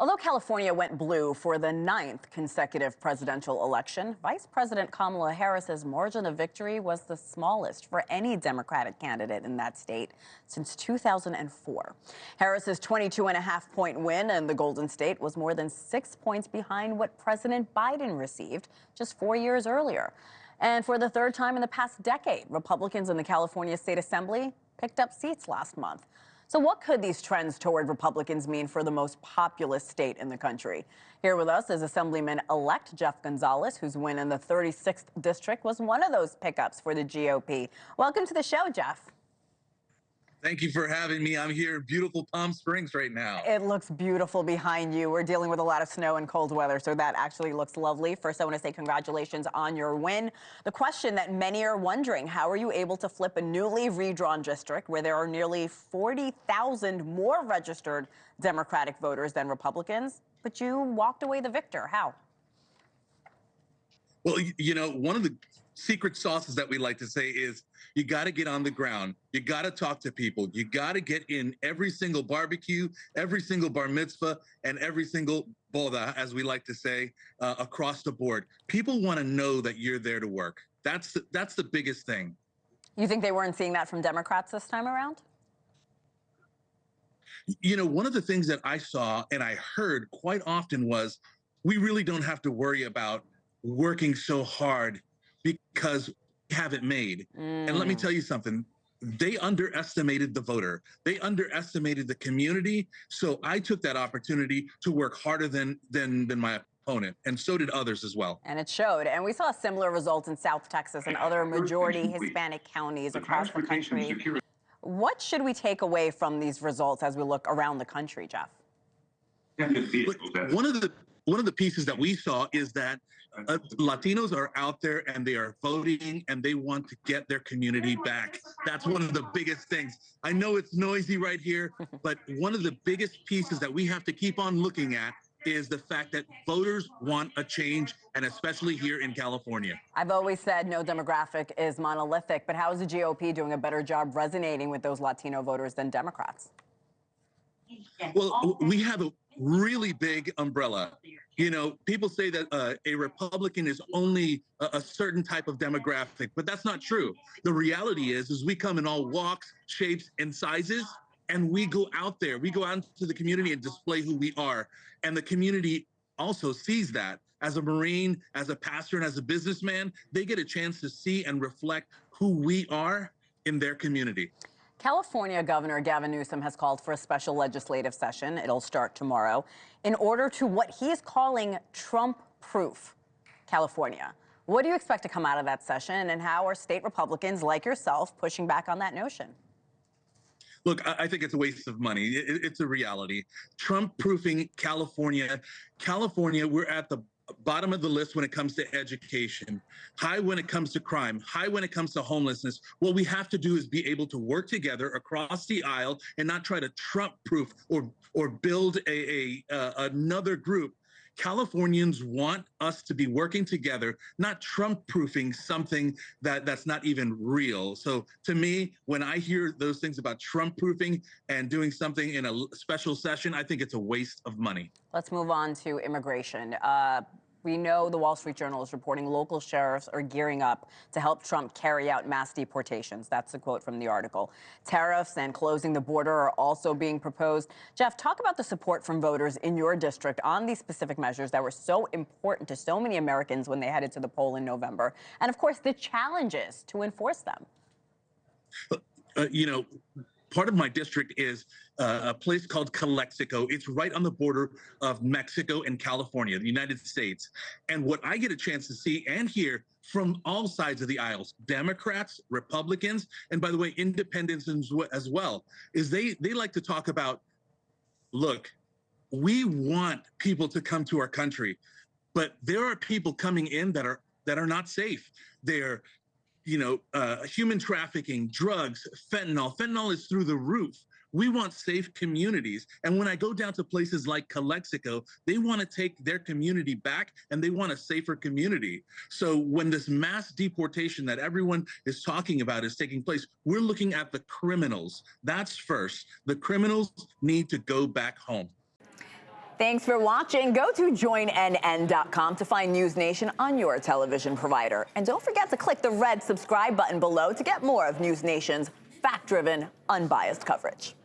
Although California went blue for the 9th consecutive presidential election, Vice President Kamala Harris's margin of victory was the smallest for any Democratic candidate in that state since 2004. Harris's 22.5-point win in the Golden State was more than 6 points behind what President Biden received just 4 years earlier. And for the third time in the past decade, Republicans in the California State Assembly picked up seats last month. So what could these trends toward Republicans mean for the most populous state in the country? Here with us is Assemblyman-elect Jeff Gonzalez, whose win in the 36th district was one of those pickups for the GOP. Welcome to the show, Jeff. Thank you for having me. I'm here in beautiful Palm Springs right now. It looks beautiful behind you. We're dealing with a lot of snow and cold weather, so that actually looks lovely. First, I want to say congratulations on your win. The question that many are wondering, how are you able to flip a newly redrawn district where there are nearly 40,000 more registered Democratic voters than Republicans, but you walked away the victor? How? Well, you know, one of the secret sauces that we like to say is you got to get on the ground. You got to talk to people. You got to get in every single barbecue, every single bar mitzvah, and every single boda, as we like to say, across the board. People want to know that you're there to work. That's the biggest thing. You think they weren't seeing that from Democrats this time around? You know, one of the things that I saw and I heard quite often was, we really don't have to worry about working so hard because we have it made. And let me tell you something, they underestimated the voter. They underestimated the community. So I took that opportunity to work harder than my opponent, and so did others as well. And it showed. And we saw similar results in South Texas and other majority Hispanic counties across the country. What should we take away from these results as we look around the country, Jeff? Look, one of the pieces that we saw is that Latinos are out there and they are voting and they want to get their community back. That's one of the biggest things. I know it's noisy right here, but one of the biggest pieces that we have to keep on looking at is the fact that voters want a change, and especially here in California. I've always said no demographic is monolithic, but how is the GOP doing a better job resonating with those Latino voters than Democrats? Well, we have a really big umbrella. You know, people say that a Republican is only a certain type of demographic, but that's not true. The reality is we come in all walks, shapes, and sizes, and we go out there. We go out into the community and display who we are. And the community also sees that. As a Marine, as a pastor, and as a businessman, they get a chance to see and reflect who we are in their community. California Governor Gavin Newsom has called for a special legislative session. It'll start tomorrow in order to what he is calling Trump-proof California. What do you expect to come out of that session, and how are state Republicans like yourself pushing back on that notion? Look, I think it's a waste of money. It's a reality. Trump-proofing California. California, we're at the bottom of the list when it comes to education, high when it comes to crime, high when it comes to homelessness. What we have to do is be able to work together across the aisle and not try to Trump-proof or build another group. Californians want us to be working together, not Trump-proofing something that's not even real. So to me, when I hear those things about Trump-proofing and doing something in a special session, I think it's a waste of money. Let's move on to immigration. We know the Wall Street Journal is reporting local sheriffs are gearing up to help Trump carry out mass deportations. That's a quote from the article. Tariffs and closing the border are also being proposed. Jeff, talk about the support from voters in your district on these specific measures that were so important to so many Americans when they headed to the poll in November. And of course, the challenges to enforce them. You know, part of my district is a place called Calexico. It's right on the border of Mexico and California, the United States. And what I get a chance to see and hear from all sides of the aisles, Democrats, Republicans, and by the way, independents as well, is they like to talk about, look, we want people to come to our country, but there are people coming in that are not safe. They're human trafficking, drugs, fentanyl. Fentanyl is through the roof. We want safe communities. And when I go down to places like Calexico, they want to take their community back and they want a safer community. So when this mass deportation that everyone is talking about is taking place, we're looking at the criminals. That's first. The criminals need to go back home. Thanks for watching. Go to joinnn.com to find NewsNation on your television provider. And don't forget to click the red subscribe button below to get more of NewsNation's fact-driven, unbiased coverage.